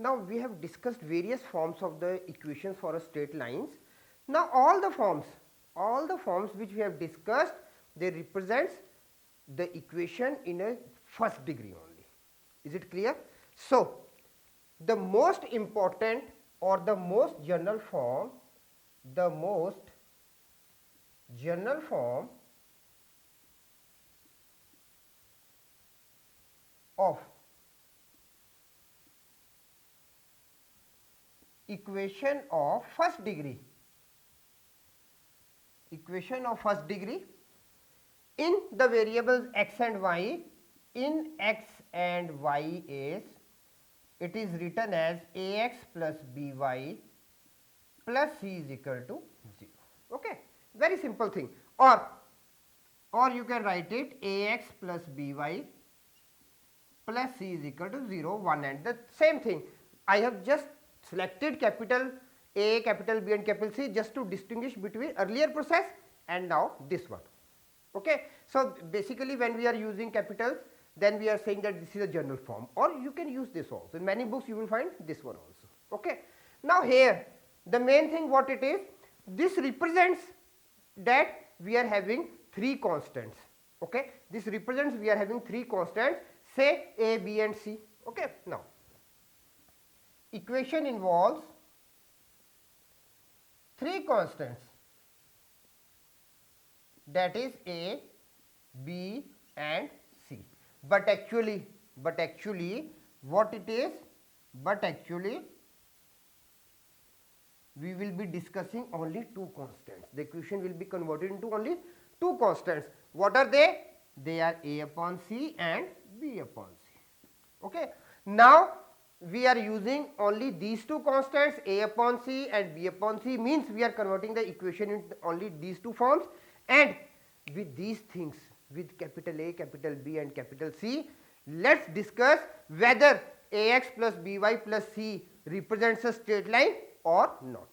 Now we have discussed various forms of the equations for a straight lines. Now all the forms which we have discussed, they represents the equation in a first degree only. Is it clear? So the most important or the most general form of equation of first degree in the variables x and y, in x and y is, it is written as ax plus by plus c is equal to 0. Okay, very simple thing. Or you can write it ax plus by plus c is equal to 0, 1, and the same thing. I have just selected capital A, capital B and capital C just to distinguish between earlier process and now this one. Okay. So basically when we are using capitals, then we are saying that this is a general form, or you can use this also. In many books you will find this one also. Okay. Now here the main thing what it is, this represents that we are having three constants. Okay. This represents we are having three constants, say A, B and C. Okay. Now equation involves three constants, that is A, B and C. But actually what it is, we will be discussing only two constants. The equation will be converted into only two constants. What are they? They are A upon C and B upon C. Okay. Now we are using only these two constants, A upon C and B upon C, means we are converting the equation into only these two forms, and with these things, with capital A, capital B and capital C, let us discuss whether Ax plus By plus C represents a straight line or not.